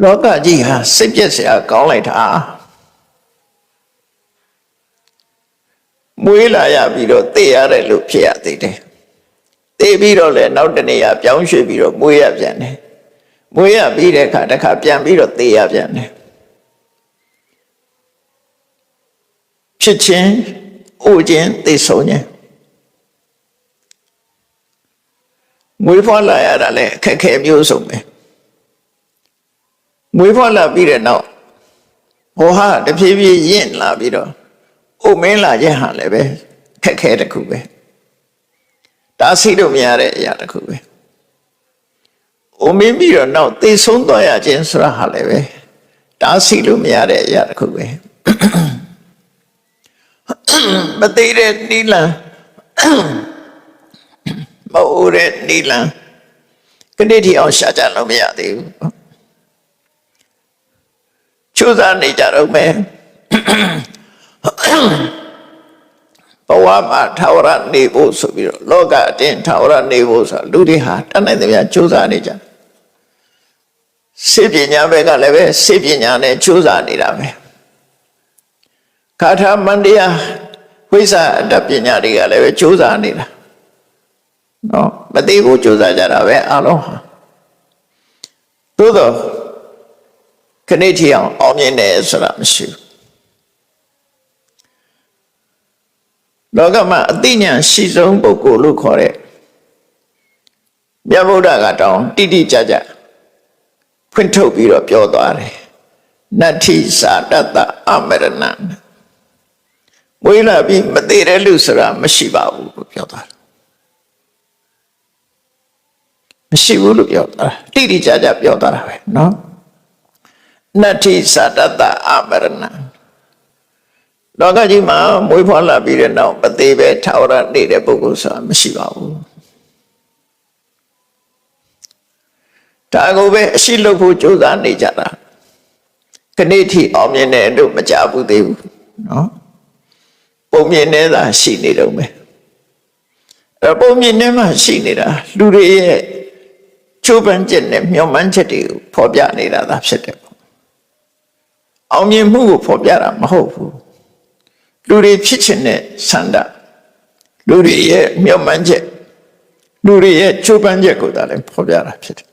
လောကကြီးဟာစိတ်ပြည့်စရာကောင်းလိုက်တာမွေးလာရပြီးတော့သိရတယ်လို့ဖြစ်ရသေးတယ်သိပြီးတော့လည်းနောက်တနေ့ပြောင်းရွှေ့ပြီးတော့မွေးရပြန်တယ်မွေးရပြီးတဲ့အခါတစ်ခါပြန်ပြီးတော့သိရပြန်တယ်ဖြစ်ခြင်းအိုခြင်းသိဆုံးခြင်းမွေးဖွားလာရတာလည်းအခက်အခဲမျိုးစုံပဲမွေးဖွားလာပြီးတဲ့နောက်ဘောဟာတဖြည်းဖြည်းရင့်လာပြီးတော့အိုမင်းလာခြင်းဟာလည်းပဲခက်ခဲတစ်ခုပဲဒါသိလို့မရတဲ့အရာတစ်ခုပဲအိုမင်းပြီးတော့နောက်သိဆုံးသွားရခြင်းဆိုတာဟာလည်းပဲဒါသိလို့မရတဲ့အရာတစ်ခုပဲမသိတဲ့နိလန်မအိုတဲ့နိလန်ကနေ့ထိအောင်ရှာကြလို့မရသေးဘူးကြိုးစားနေကြတော့မယ်ဘဝမှာထာဝရနေဖို့ဆိုပြီးတော့လောကအတင်းထာဝရနေဖို့ဆိုလူတွေဟာတတ်နိုင်သမျှကြိုးစားနေကြစေပညာဘက်ကလည်းပဲစေပညာနဲ့ကြိုးစားနေတာပဲခါထာမန္တရားဝိဇ္ဇာအတ္တပညာတွေကလည်းပဲကြိုးစားနေတာနော်မသိဘူးကြိုးစားကြတာပဲအလုံးဟာသို့တော့ခဏထီအောင်မြင်တယ်ဆိုတာမရှိဘူးလောကမှာအသိဉာဏ်ရှိဆုံးပုဂ္ဂိုလ်လို့ခေါ်တဲ့မြတ်ဗုဒ္ဓကတောင်းတိတိကျကျဖွင့်ထုတ်ပြီးတော့ပြောသွားတယ်နတ္ထိသာတတအမရဏမွေးလာပြီးမသေးတဲ့လူဆိုတာမရှိပါဘူးလို့ပြောသွားတယ်မရှိဘူးလို့ပြောသွားတာတိတိကျကျပြောသွားတာပဲနော်နတ္ထိသာတတအမရဏလောကကြီးမှာမွေးဖွားလာပြီးတဲ့နောက်မသေးပဲထာဝရနေတဲ့ပုဂ္ဂိုလ်ဆိုတာမရှိပါဘူးဒါကိုပဲအရှိလုပ်ဖို့ကြိုးစားနေကြတာခဏထိအောင်မြင်တယ်လို့မကြဘူးသေးဘူးနော်ပုံမြင်နေတာရှိနေတော့မယ်အဲ့ပုံမြင်နေမှရှိနေတာလူတွေရဲ့ချိုးပန်းချက်နဲ့မျှော်မှန်းချက်တွေကိုဖော်ပြနေတာသာဖြစ်တယ်ပေါ့အောင်မြင်မှုကိုဖော်ပြတာမဟုတ်ဘူးလူတွေဖြစ်ခြင်းနဲ့ဆန္ဒလူတွေရဲ့မျှော်မှန်းချက်လူတွေရဲ့ချိုးပန်းချက်ကိုသာလည်းဖော်ပြတာဖြစ်တယ်